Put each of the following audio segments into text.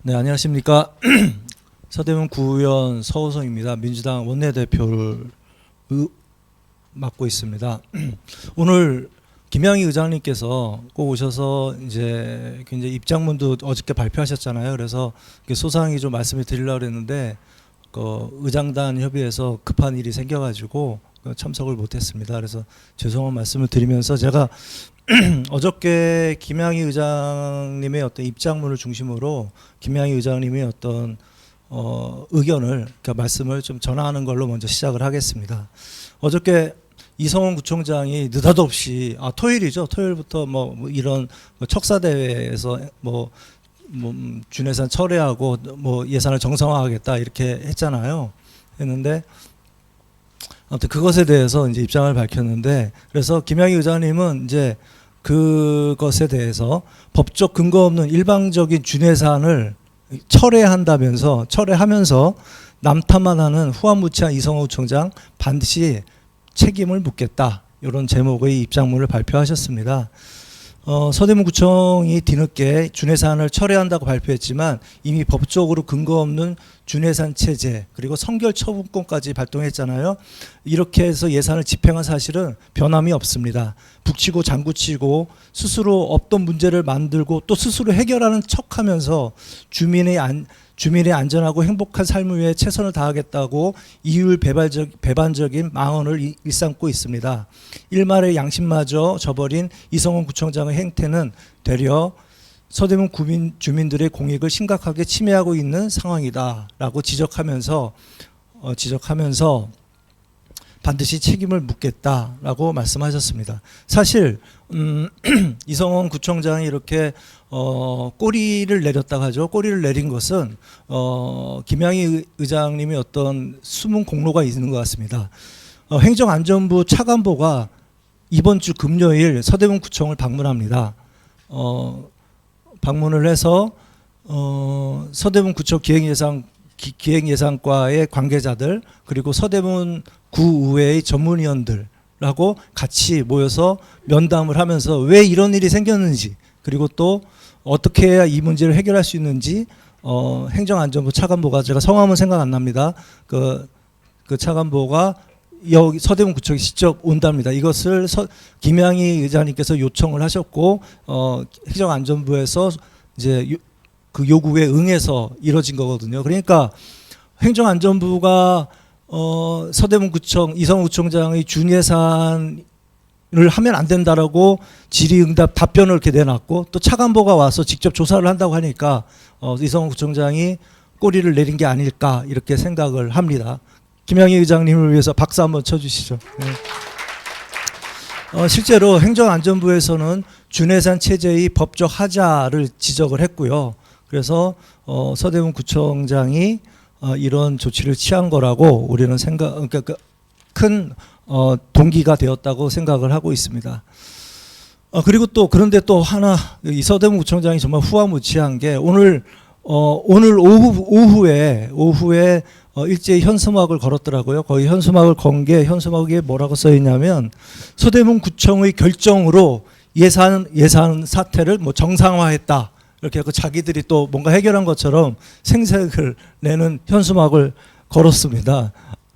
네, 안녕하십니까. 서대문 구의원 서호성입니다. 민주당 원내대표를 맡고 있습니다. 오늘 김양희 의장님께서 꼭 오셔서 이제 굉장히 입장문도 어저께 발표하셨잖아요. 그래서 소상히 좀 말씀을 드리려고 했는데 의장단 협의에서 급한 일이 생겨가지고 참석을 못했습니다. 그래서 죄송한 말씀을 드리면서 제가 어저께 김양희 의장님의 어떤 입장문을 중심으로 김양희 의장님의 어떤 의견을, 그러니까 말씀을 좀 전하는 걸로 먼저 시작을 하겠습니다. 어저께 이성원 구청장이 느닷없이 토요일이죠. 토요일부터 이런 척사대회에서 준예산 철회하고 예산을 정상화하겠다 이렇게 했잖아요. 했는데 아무튼 그것에 대해서 이제 입장을 밝혔는데, 그래서 김양희 의장님은 이제 그것에 대해서 법적 근거 없는 일방적인 준예산을 철회하면서 남탓만 하는 후한무치한 이성호 구청장 반드시 책임을 묻겠다, 이런 제목의 입장문을 발표하셨습니다. 서대문구청이 뒤늦게 준예산을 철회한다고 발표했지만 이미 법적으로 근거 없는 준예산 체제 그리고 성결 처분권까지 발동했잖아요. 이렇게 해서 예산을 집행한 사실은 변함이 없습니다. 북치고 장구치고 스스로 없던 문제를 만들고 또 스스로 해결하는 척하면서 주민의 안전하고 행복한 삶을 위해 최선을 다하겠다고 이율 배반적인 망언을 일삼고 있습니다. 일말의 양심마저 저버린 이성원 구청장의 행태는 되려 서대문 주민들의 공익을 심각하게 침해하고 있는 상황이다라고 지적하면서 반드시 책임을 묻겠다라고 말씀하셨습니다. 사실 이성원 구청장이 이렇게 꼬리를 내렸다고 하죠. 꼬리를 내린 것은 김양희 의장님의 어떤 숨은 공로가 있는 것 같습니다. 행정안전부 차관보가 이번 주 금요일 서대문 구청을 방문합니다. 방문을 해서 서대문 구청 기획예산과의 관계자들 그리고 서대문 구의회의 전문위원들하고 같이 모여서 면담을 하면서 왜 이런 일이 생겼는지, 그리고 또 어떻게 해야 이 문제를 해결할 수 있는지 행정안전부 차관보가, 제가 성함은 생각 안 납니다. 그 차관보가 여기 서대문 구청에 직접 온답니다. 이것을 김양희 의장님께서 요청을 하셨고 행정안전부에서 이제 그 요구에 응해서 이뤄진 거거든요. 그러니까 행정안전부가 서대문구청 이성구청장의 준예산을 하면 안 된다라고 질의응답 답변을 이렇게 내놨고, 또 차관보가 와서 직접 조사를 한다고 하니까 이성구청장이 꼬리를 내린 게 아닐까 이렇게 생각을 합니다. 김양희 의장님을 위해서 박수 한번 쳐주시죠. 네. 실제로 행정안전부에서는 준예산 체제의 법적 하자를 지적을 했고요. 그래서 서대문구청장이 이런 조치를 취한 거라고 우리는 큰 동기가 되었다고 생각을 하고 있습니다. 그리고 또 그런데 또 하나, 이 서대문구청장이 정말 후화무치한 게 오늘 오후에 일제히 현수막을 걸었더라고요. 거의 현수막을 건 게 현수막에 뭐라고 써 있냐면 서대문구청의 결정으로 예산 사태를 정상화했다. 이렇게 해서 자기들이 또 뭔가 해결한 것처럼 생색을 내는 현수막을 걸었습니다.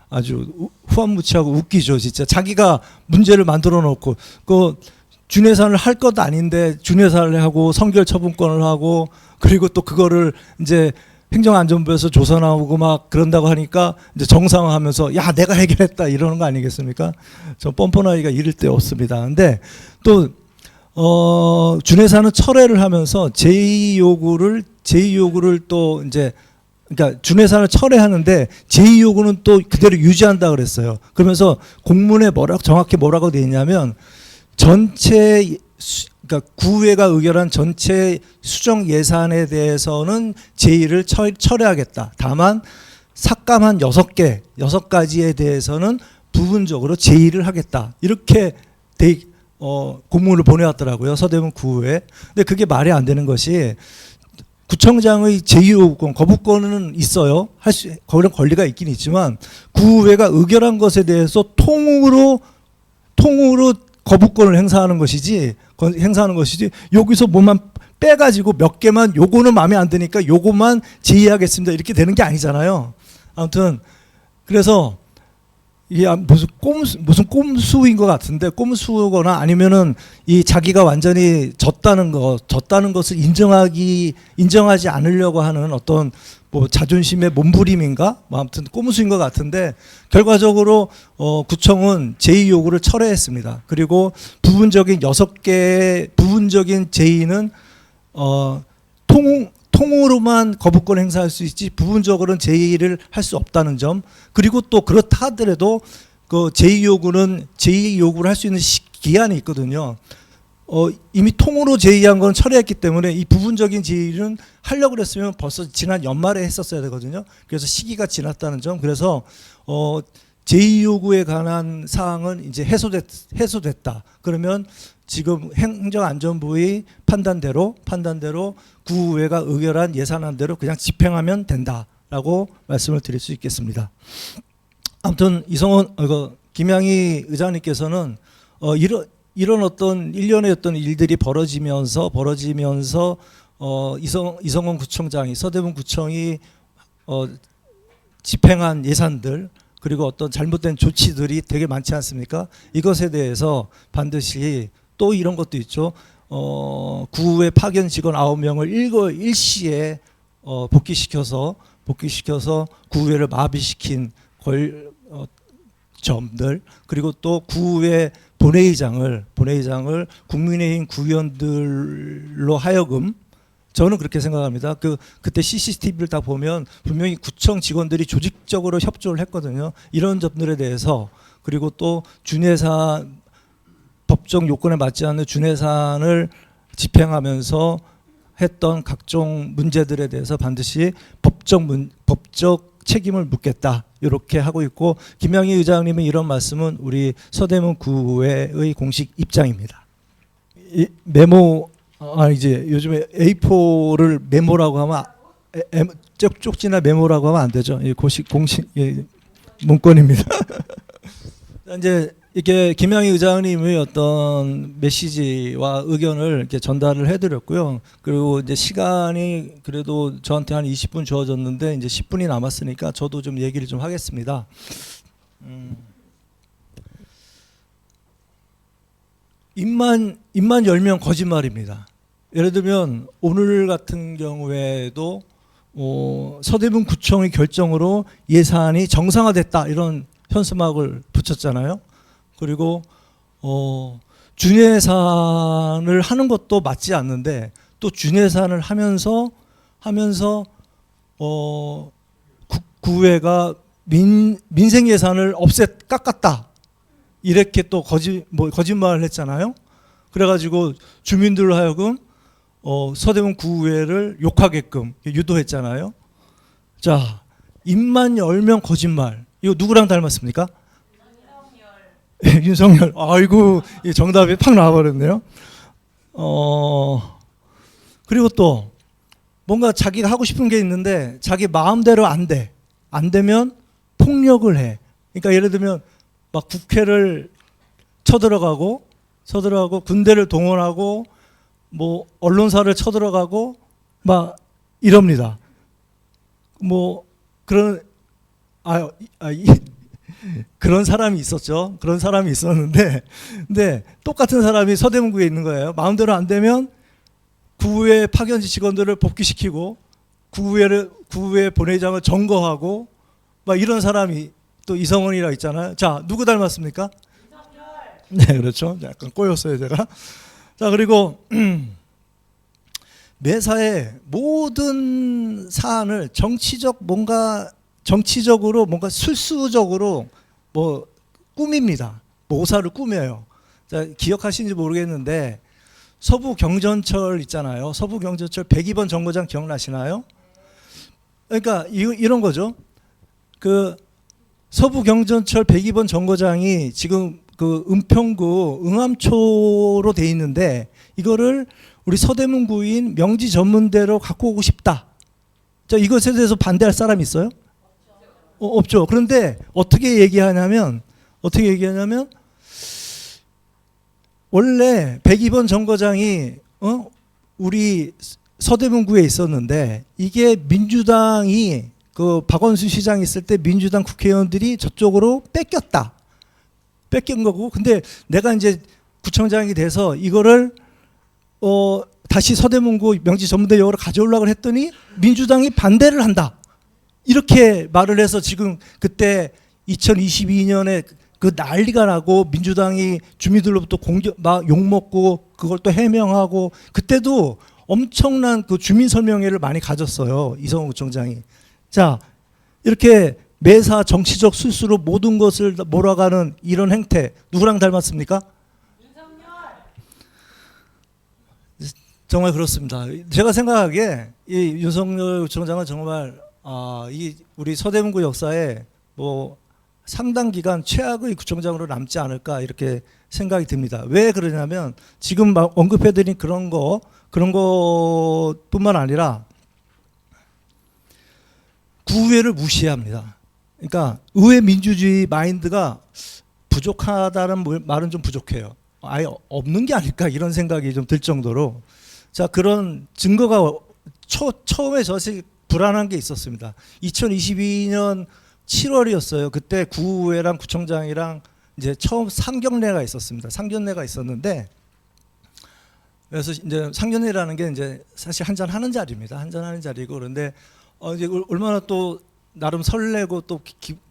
아주 후한무치하고 웃기죠, 진짜. 자기가 문제를 만들어 놓고 준예산을 할 것 아닌데 준예산을 하고 성결 처분권을 하고, 그리고 또 그거를 이제 행정안전부에서 조사 나오고 막 그런다고 하니까 이제 정상화하면서 야 내가 해결했다 이러는 거 아니겠습니까? 저 뻔뻔하기가 이를 데 없습니다. 근데 또 준예산은 철회를 하면서 제2 요구를 또 이제, 그러니까 준예산을 철회하는데 제2 요구는 또 그대로 유지한다 그랬어요. 그러면서 공문에 정확히 뭐라고 되어 있냐면 그러니까 구의회가 의결한 전체 수정 예산에 대해서는 제2를 철회하겠다. 다만 삭감한 6가지에 대해서는 부분적으로 제2를 하겠다. 이렇게 공문을 보내왔더라고요. 서대문 구의회. 근데 그게 말이 안 되는 것이, 구청장의 제2요구권, 거부권은 있어요. 그런 권리가 있긴 있지만 구의회가 의결한 것에 대해서 통으로 거부권을 행사하는 것이지 여기서 뭐만 빼가지고 몇 개만 요거는 마음에 안 드니까 요거만 제의하겠습니다 이렇게 되는 게 아니잖아요. 아무튼 그래서 이게 무슨 꼼수인 것 같은데, 꼼수거나 아니면은 이 자기가 완전히 졌다는 것을 인정하지 않으려고 하는 어떤 뭐 자존심의 몸부림인가? 뭐 아무튼 꼼수인 것 같은데, 결과적으로 구청은 제의 요구를 철회했습니다. 그리고 부분적인 6개 부분적인 제의는 통으로만 거부권 행사할 수 있지 부분적으로는 제의를 할 수 없다는 점, 그리고 또 그렇다 하더라도 그 제의 요구를 할 수 있는 기한이 있거든요. 이미 통으로 제의한 건 철회했기 때문에 이 부분적인 제의는 하려고 그랬으면 벌써 지난 연말에 했었어야 되거든요. 그래서 시기가 지났다는 점, 그래서 제의 요구에 관한 사항은 이제 해소됐다. 그러면 지금 행정안전부의 판단대로 구의회가 의결한 예산안대로 그냥 집행하면 된다라고 말씀을 드릴 수 있겠습니다. 아무튼 김양희 의장님께서는 이런 어떤 일련의 어떤 일들이 벌어지면서 이성원 구청장이, 서대문 구청이 집행한 예산들, 그리고 어떤 잘못된 조치들이 되게 많지 않습니까? 이것에 대해서 반드시 또 이런 것도 있죠. 구의 파견 직원 9명을 일시에 복귀시켜서 구의회를 마비시킨 점들, 그리고 또 구의 본회의장을 국민의힘 구의원들로 하여금, 저는 그렇게 생각합니다. 그때 CCTV를 다 보면 분명히 구청 직원들이 조직적으로 협조를 했거든요. 이런 점들에 대해서, 그리고 또 준예산, 법정 요건에 맞지 않는 준예산을 집행하면서 했던 각종 문제들에 대해서 반드시 법적 책임을 묻겠다, 이렇게 하고 있고, 김양희 의장님의 이런 말씀은 우리 서대문 구의회의 공식 입장입니다. 이 메모, 이제 요즘에 A4를 메모라고 하면 쪽지나 메모라고 하면 안 되죠. 이 공식 문건입니다. 이제 이렇게 김양희 의장님의 어떤 메시지와 의견을 이렇게 전달을 해드렸고요. 그리고 이제 시간이 그래도 저한테 한 20분 주어졌는데 이제 10분이 남았으니까 저도 좀 얘기를 좀 하겠습니다. 입만 열면 거짓말입니다. 예를 들면 오늘 같은 경우에도 서대문 구청의 결정으로 예산이 정상화됐다, 이런 현수막을 붙였잖아요. 그리고 준예산을 하는 것도 맞지 않는데, 또 준예산을 하면서 구의회가 민생 예산을 깎았다, 이렇게 또 거짓말을 했잖아요. 그래가지고 주민들로 하여금 서대문 구의회를 욕하게끔 유도했잖아요. 자, 입만 열면 거짓말. 이거 누구랑 닮았습니까? 윤석열. 아이고, 정답이 팍 나와버렸네요. 그리고 또 뭔가 자기가 하고 싶은 게 있는데 자기 마음대로 안 되면 폭력을 해. 그러니까 예를 들면 막 국회를 쳐들어가고 군대를 동원하고 뭐 언론사를 쳐들어가고 막 이럽니다. 뭐 그런 그런 사람이 있었죠. 그런 사람이 있었는데, 근데 똑같은 사람이 서대문구에 있는 거예요. 마음대로 안 되면 구의회 파견지 직원들을 복귀시키고 구의회 본회의장을 점거하고 막 이런 사람이 또 이성원이라 있잖아요. 자, 누구 닮았습니까? 이성열. 네, 그렇죠. 약간 꼬였어요, 제가. 자, 그리고 매사에 모든 사안을 정치적으로 뭔가 술수적으로 뭐 꾸밉니다. 모사를 꾸며요. 자, 기억하시는지 모르겠는데 서부 경전철 있잖아요. 서부 경전철 102번 정거장 기억나시나요? 그러니까 이런 거죠. 그 서부 경전철 102번 정거장이 지금 그 은평구 응암초로 돼 있는데 이거를 우리 서대문구인 명지 전문대로 갖고 오고 싶다. 자, 이것에 대해서 반대할 사람이 있어요? 없죠. 그런데 어떻게 얘기하냐면 원래 102번 정거장이 우리 서대문구에 있었는데 이게 민주당이 그 박원순 시장이 있을 때 민주당 국회의원들이 저쪽으로 뺏긴 거고, 근데 내가 이제 구청장이 돼서 이거를 다시 서대문구 명지전문대역으로 가져오려고 했더니 민주당이 반대를 한다, 이렇게 말을 해서 지금 그때 2022년에 그 난리가 나고 민주당이 주민들로부터 막 욕먹고 그걸 또 해명하고, 그때도 엄청난 그 주민 설명회를 많이 가졌어요, 이성호 구청장이. 자, 이렇게 매사 정치적 술수로 모든 것을 몰아가는 이런 행태 누구랑 닮았습니까? 윤석열. 정말 그렇습니다. 제가 생각하기에 이 윤석열 구청장은 정말 이 우리 서대문구 역사에 뭐 상당 기간 최악의 구청장으로 남지 않을까 이렇게 생각이 듭니다. 왜 그러냐면 지금 막 언급해드린 그런 것뿐만 아니라 구의회를 무시합니다. 그러니까 의회 민주주의 마인드가 부족하다는 말은 좀 부족해요. 아예 없는 게 아닐까 이런 생각이 좀 들 정도로, 자, 그런 증거가 처음에 사실 불안한 게 있었습니다. 2022년 7월이었어요. 그때 구의회랑 구청장이랑 이제 처음 상견례가 있었습니다. 상견례가 있었는데, 그래서 이제 상견례라는 게 이제 사실 한잔 하는 자리입니다. 한잔 하는 자리고, 그런데 이제 얼마나 또 나름 설레고 또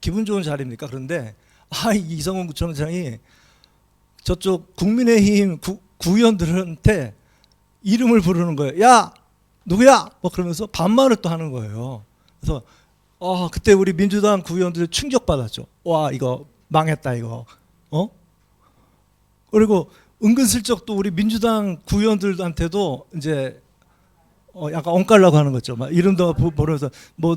기분 좋은 자리입니까? 그런데 이성훈 구청장이 저쪽 국민의힘 구의원들한테 이름을 부르는 거예요. 야, 누구야? 뭐 그러면서 반말을 또 하는 거예요. 그래서 그때 우리 민주당 구의원들 충격받았죠. 와, 이거 망했다 이거. 그리고 은근슬쩍 또 우리 민주당 구의원들한테도 이제 약간 엇갈라고 하는 거죠. 막 이름도 모르면서 뭐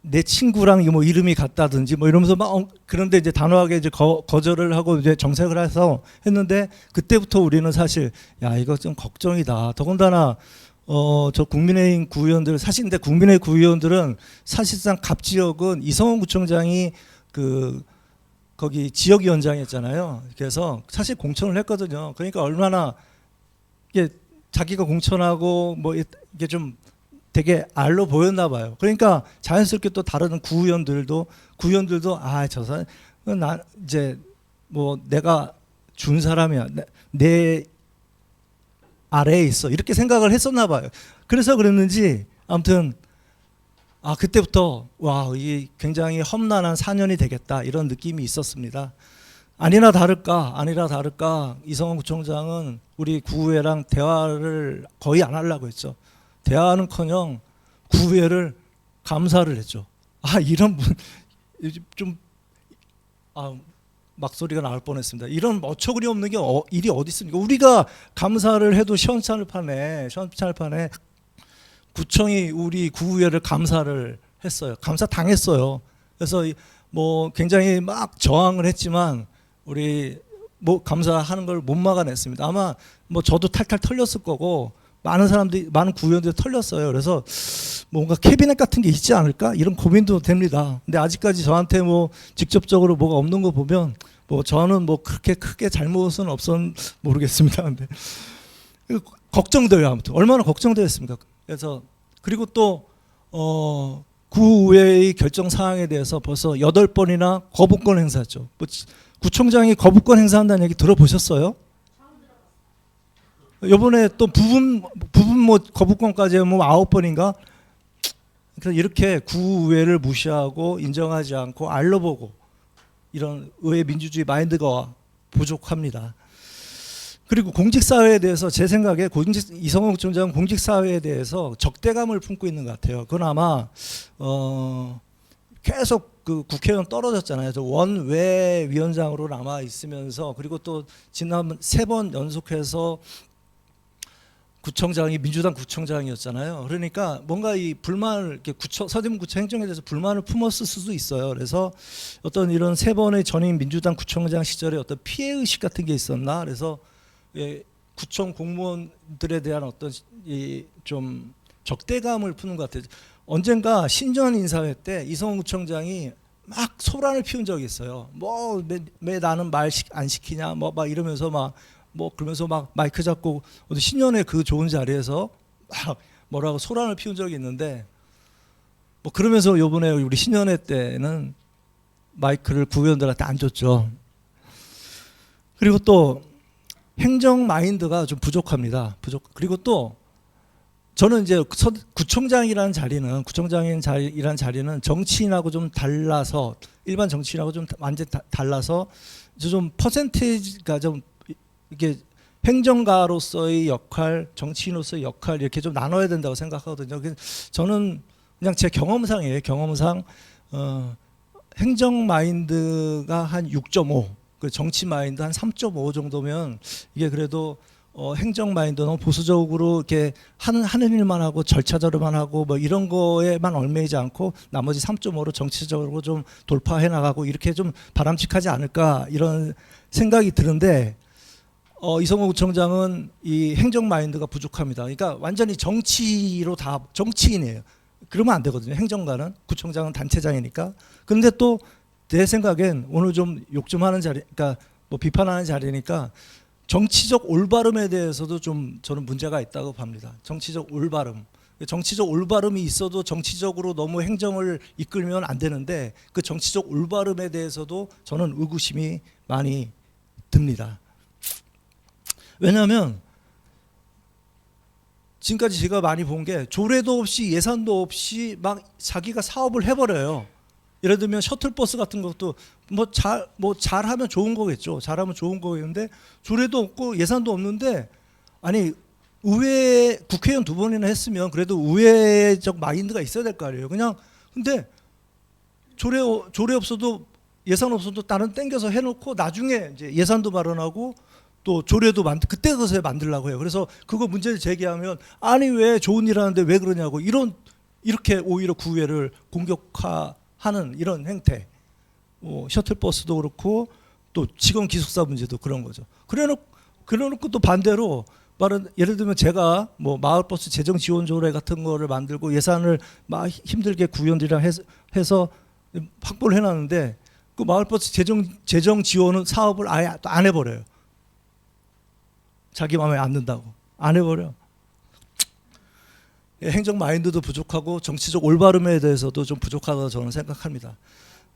내 친구랑 뭐 이름이 같다든지 뭐 이러면서 막 그런데 이제 단호하게 이제 거절을 하고 이제 정색을 해서 했는데, 그때부터 우리는 사실 야, 이거 좀 걱정이다. 더군다나 저 국민의힘 구의원들, 사실 근데 국민의힘 구의원들은 사실상 갑 지역은 이성훈 구청장이 거기 지역위원장이었잖아요. 그래서 사실 공천을 했거든요. 그러니까 얼마나 이게 자기가 공천하고 뭐 이게 좀 되게 알로 보였나 봐요. 그러니까 자연스럽게 또 다른 구의원들도 저 사람 나 이제 뭐 내가 준 사람이야, 내 아래에 있어, 이렇게 생각을 했었나 봐요. 그래서 그랬는지 아무튼 그때부터 와, 이 굉장히 험난한 4년이 되겠다 이런 느낌이 있었습니다. 아니나 다를까 이성훈 구청장은 우리 구의회랑 대화를 거의 안 하려고 했죠. 대화는커녕 구의회를 감사를 했죠. 이런 분 좀 막소리가 나올 뻔했습니다. 이런 어처구니 없는 게 일이 어디 있습니까? 우리가 감사를 해도 시원찮을 판에 구청이 우리 구의회를 감사를 했어요. 감사 당했어요. 그래서 뭐 굉장히 막 저항을 했지만 우리 뭐 감사하는 걸 못 막아냈습니다. 아마 뭐 저도 탈탈 털렸을 거고 많은 구의원들이 털렸어요. 그래서 뭔가 캐비넷 같은 게 있지 않을까 이런 고민도 됩니다. 근데 아직까지 저한테 뭐 직접적으로 뭐가 없는 거 보면 뭐 저는 뭐 그렇게 크게 잘못은 모르겠습니다. 근데 걱정돼요. 아무튼 얼마나 걱정되었습니까? 그래서 그리고 또 구의회의 결정 사항에 대해서 벌써 8번이나 거부권 행사했죠. 뭐 구청장이 거부권 행사한다는 얘기 들어보셨어요? 이번에 또 부분 뭐 거부권까지 하면 9번인가? 그래서 이렇게 구의회를 무시하고 인정하지 않고 알로 보고 이런 의회 민주주의 마인드가 부족합니다. 그리고 공직사회에 대해서 제 생각에 이성훈 구청장은 공직사회에 대해서 적대감을 품고 있는 것 같아요. 그건 아마 계속 그 국회의원 떨어졌잖아요. 원외 위원장으로 남아 있으면서, 그리고 또 지난 3번 연속해서 구청장이 민주당 구청장이었잖아요. 그러니까 뭔가 이 불만을 이렇게 서대문구청 행정에 대해서 불만을 품었을 수도 있어요. 그래서 어떤 이런 3번의 전임 민주당 구청장 시절에 어떤 피해 의식 같은 게 있었나? 그래서 구청 공무원들에 대한 어떤 좀 적대감을 푸는 것 같아요. 언젠가 신전 인사회 때 이성훈 구청장이 막 소란을 피운 적이 있어요. 뭐 왜 나는 말 안 시키냐, 뭐 막 이러면서 막 뭐 그러면서 막 마이크 잡고 어디 신년회 그 좋은 자리에서 막 뭐라고 소란을 피운 적이 있는데, 뭐 그러면서 요번에 우리 신년회 때는 마이크를 국회의원들한테 안 줬죠. 그리고 또 행정 마인드가 좀 부족합니다. 그리고 또 저는 이제 구청장이라는 자리는 정치인하고 좀 달라서, 일반 정치인하고 좀 완전 달라서 좀 퍼센테이지가 좀 이게 행정가로서의 역할, 정치인으로서의 역할 이렇게 좀 나눠야 된다고 생각하거든요. 저는 그냥 제 경험상이에요. 경험상 행정 마인드가 한 6.5, 그 정치 마인드 한 3.5 정도면 이게 그래도 행정 마인드 너무 보수적으로 이렇게 하는 일만 하고 절차적으로만 하고 뭐 이런 거에만 얽매이지 않고 나머지 3.5로 정치적으로 좀 돌파해 나가고 이렇게 좀 바람직하지 않을까 이런 생각이 드는데, 이성호 구청장은 이 행정 마인드가 부족합니다. 그러니까 완전히 정치로 다 정치인이에요. 그러면 안 되거든요. 행정가는, 구청장은 단체장이니까. 그런데 또 내 생각엔 오늘 좀 욕 좀 하는 자리, 그러니까 뭐 비판하는 자리니까 정치적 올바름에 대해서도 좀 저는 문제가 있다고 봅니다. 정치적 올바름. 정치적 올바름이 있어도 정치적으로 너무 행정을 이끌면 안 되는데, 그 정치적 올바름에 대해서도 저는 의구심이 많이 듭니다. 왜냐하면 지금까지 제가 많이 본 게 조례도 없이 예산도 없이 막 자기가 사업을 해버려요. 예를 들면 셔틀버스 같은 것도 잘하면 좋은 거겠죠. 잘하면 좋은 거겠는데 조례도 없고 예산도 없는데, 아니 의회 국회의원 2번이나 했으면 그래도 의회적 마인드가 있어야 될 거 아니에요. 그냥 근데 조례 없어도 예산 없어도 다른 땡겨서 해놓고 나중에 이제 예산도 마련하고 또 조례도 그때 가서 만들려고 해요. 그래서 그거 문제를 제기하면 아니 왜 좋은 일 하는데 왜 그러냐고 이렇게 오히려 구의회를 공격하는 이런 행태. 셔틀버스도 그렇고 또 직원 기숙사 문제도 그런 거죠. 그래놓고 또 반대로 말은, 예를 들면 제가 뭐 마을버스 재정 지원 조례 같은 거를 만들고 예산을 막 힘들게 구의원들이랑 해서 확보를 해놨는데 그 마을버스 재정 지원은 사업을 아예 또 안 해버려요. 자기 마음에 안 든다고 안 해버려. 행정 마인드도 부족하고 정치적 올바름에 대해서도 좀 부족하다고 저는 생각합니다.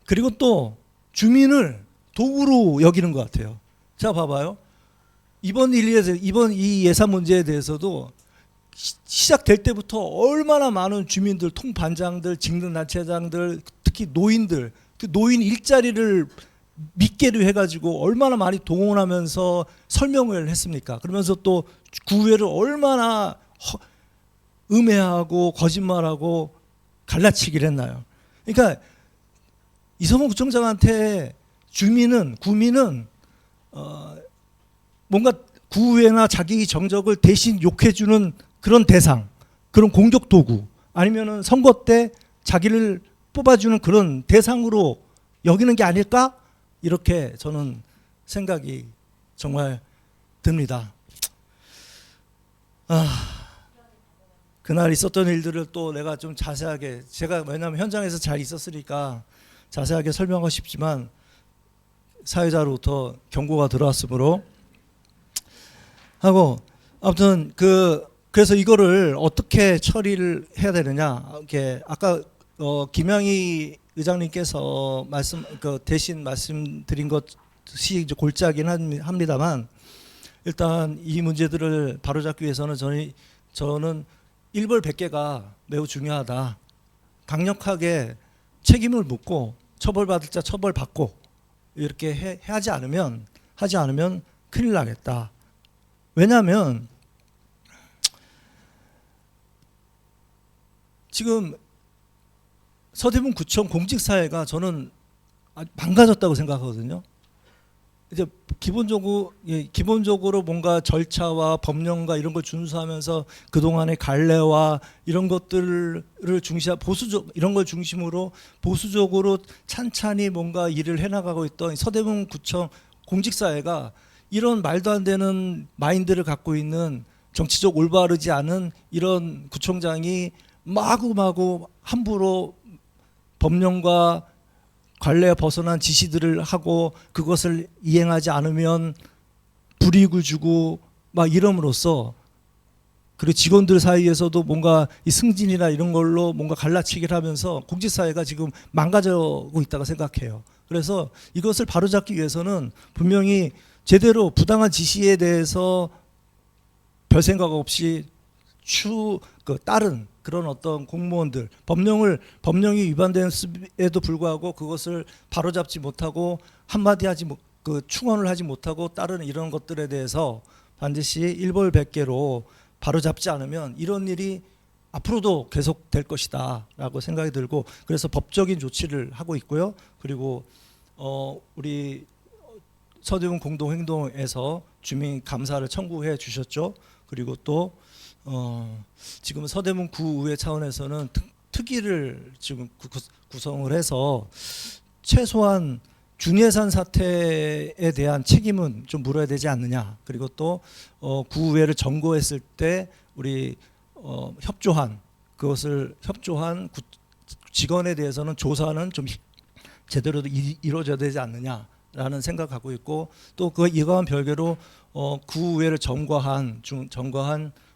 그리고 또 주민을 도구로 여기는 것 같아요. 자 봐봐요. 이번 이 예산 문제에 대해서도 시작될 때부터 얼마나 많은 주민들, 통반장들, 직능단체장들, 특히 노인들, 그 노인 일자리를 밉게도 해가지고 얼마나 많이 동원하면서 설명을 했습니까? 그러면서 또 구의회를 얼마나 음해하고 거짓말하고 갈라치기를 했나요? 그러니까 이성호 구청장한테 구민은 뭔가 구의회나 자기 정적을 대신 욕해주는 그런 대상, 그런 공격 도구, 아니면은 선거 때 자기를 뽑아주는 그런 대상으로 여기는 게 아닐까? 이렇게 저는 생각이 정말 듭니다. 그날 있었던 일들을 또 내가 좀 자세하게, 제가 왜냐하면 현장에서 잘 있었으니까 자세하게 설명하고 싶지만 사회자로부터 경고가 들어왔으므로 하고, 아무튼 그래서 이거를 어떻게 처리를 해야 되느냐, 이렇게 아까 김양희 의장님께서 대신 말씀드린 것이 이제 골자긴 합니다만, 일단 이 문제들을 바로잡기 위해서는 저는 일벌백계가 매우 중요하다. 강력하게 책임을 묻고 처벌받을 자 처벌받고 이렇게 하지 않으면 큰일 나겠다. 왜냐하면 지금 서대문구청 공직사회가 저는 망가졌다고 생각하거든요. 이제 기본적으로 뭔가 절차와 법령과 이런 걸 준수하면서 그동안의 관례와 이런 것들을 이런 걸 중심으로 보수적으로 찬찬히 뭔가 일을 해나가고 있던 서대문구청 공직사회가 이런 말도 안 되는 마인드를 갖고 있는 정치적 올바르지 않은 이런 구청장이 마구마구 함부로 법령과 관례에 벗어난 지시들을 하고 그것을 이행하지 않으면 불이익을 주고 막 이름으로써, 그리고 직원들 사이에서도 뭔가 이 승진이나 이런 걸로 뭔가 갈라치기를 하면서 공직사회가 지금 망가져고 있다고 생각해요. 그래서 이것을 바로잡기 위해서는 분명히 제대로 부당한 지시에 대해서 별 생각 없이 따른 그런 어떤 공무원들, 법령이 위반됨에도 불구하고 그것을 바로잡지 못하고 한마디 충원을 하지 못하고 따르는 이런 것들에 대해서 반드시 일벌백계로 바로잡지 않으면 이런 일이 앞으로도 계속될 것이다라고 생각이 들고, 그래서 법적인 조치를 하고 있고요. 그리고 우리 서대문 공동행동에서 주민 감사를 청구해 주셨죠. 그리고 또 지금 서대문 구의회 차원에서는 특위를 지금 구성을 해서 최소한 준예산 사태에 대한 책임은 좀 물어야 되지 않느냐. 그리고 또 구의회를 점거했을 때 우리 협조한 직원에 대해서는 조사는 좀 제대로 이루어져야 되지 않느냐라는 생각하고 있고, 또 이거와는 별개로 구의회를 점거한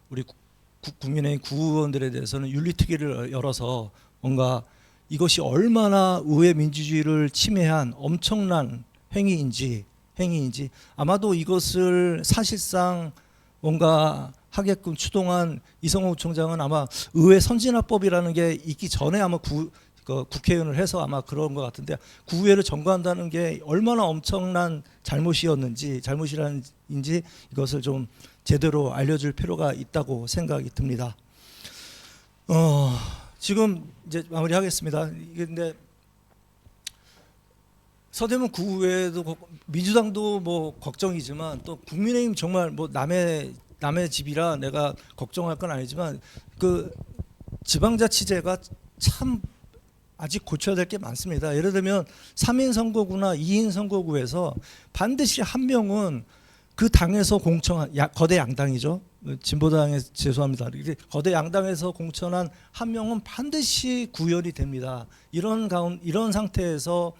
우리 국민의힘 구의원들에 대해서는 윤리특위를 열어서 뭔가 이것이 얼마나 의회 민주주의를 침해한 엄청난 행위인지 아마도 이것을 사실상 뭔가 하게끔 추동한 이성호 총장은 아마 의회 선진화법이라는 게 있기 전에 아마 국회의원을 해서 아마 그런 것 같은데, 구의회를 점거한다는 게 얼마나 엄청난 잘못이었는지 이것을 좀 제대로 알려줄 필요가 있다고 생각이 듭니다. 지금 이제 마무리하겠습니다. 근데 서대문 구의회도 민주당도 뭐 걱정이지만 또 국민의힘 정말 뭐 남의 집이라 내가 걱정할 건 아니지만 그 지방자치제가 참 아직 고쳐야 될 게 많습니다. 예를 들면 3인 선거구나 2인 선거구에서 반드시 한 명은 그 당에서 공천한 거대 양당이죠. 진보당에 죄송합니다. 거대 양당에서 공천한 한 명은 반드시 구현이 됩니다. 이런 상태에서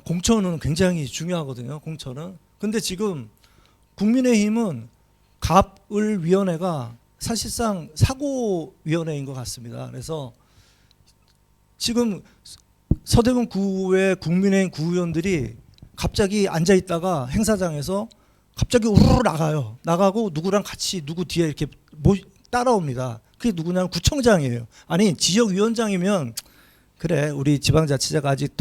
공천은 굉장히 중요하거든요. 공천은. 근데 지금 국민의힘은 갑을위원회가 사실상 사고위원회인 것 같습니다. 그래서 지금 서대문 구의 국민의힘 구의원들이 갑자기 앉아 있다가 행사장에서 갑자기 우르르 나가고 누구랑 같이 누구 뒤에 이렇게 따라옵니다. 그게 누구냐면 구청장이에요. 아니 지역위원장이면 그래 우리 지방자치제가 아직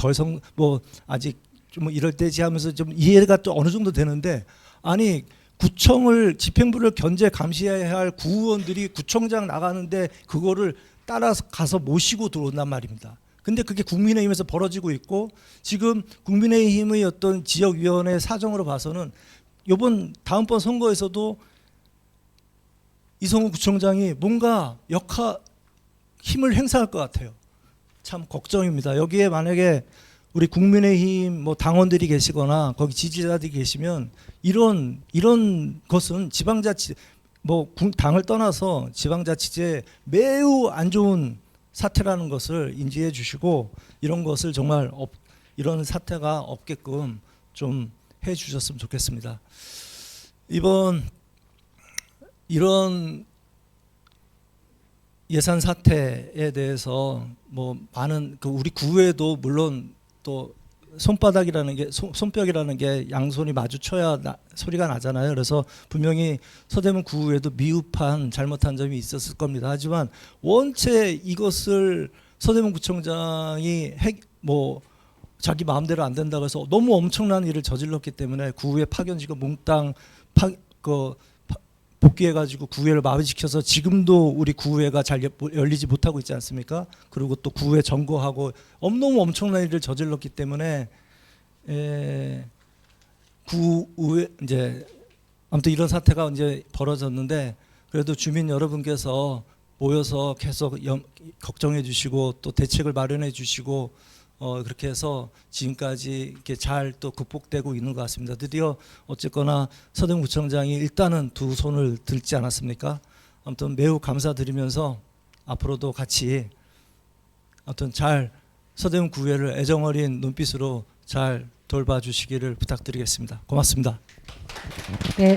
아직 좀 이럴 때지 하면서 좀 이해가 또 어느 정도 되는데, 아니 구청을 집행부를 견제 감시해야 할 구의원들이 구청장 나가는데 그거를 따라서 가서 모시고 들어온단 말입니다. 근데 그게 국민의힘에서 벌어지고 있고, 지금 국민의힘의 어떤 지역위원회 사정으로 봐서는 다음번 선거에서도 이성우 구청장이 뭔가 힘을 행사할 것 같아요. 참 걱정입니다. 여기에 만약에 우리 국민의힘 당원들이 계시거나 거기 지지자들이 계시면 이런 것은 당을 떠나서 지방자치제 매우 안 좋은 사태라는 것을 인지해 주시고, 이런 것을 정말 이런 사태가 없게끔 좀 해 주셨으면 좋겠습니다. 이런 예산 사태에 대해서 많은 우리 구회도 물론 또 손뼉이라는 게 양손이 마주쳐야 소리가 나잖아요. 그래서 분명히 서대문 구의회도 미흡한 잘못한 점이 있었을 겁니다. 하지만 원체 이것을 서대문 구청장이 자기 마음대로 안 된다고 해서 너무 엄청난 일을 저질렀기 때문에 구의회 파견지가 몽땅 복귀해가지고 구의회를 마비시켜서 지금도 우리 구의회가 잘 열리지 못하고 있지 않습니까? 그리고 또 구의회 점거하고 너무 엄청난 일을 저질렀기 때문에 구의회 아무튼 이런 사태가 이제 벌어졌는데, 그래도 주민 여러분께서 모여서 계속 걱정해 주시고 또 대책을 마련해 주시고 그렇게 해서 지금까지 이렇게 잘 또 극복되고 있는 것 같습니다. 드디어 어쨌거나 서대문구청장이 일단은 두 손을 들지 않았습니까? 아무튼 매우 감사드리면서 앞으로도 같이 아무튼 잘 서대문 구의회를 애정어린 눈빛으로 잘 돌봐주시기를 부탁드리겠습니다. 고맙습니다. 네.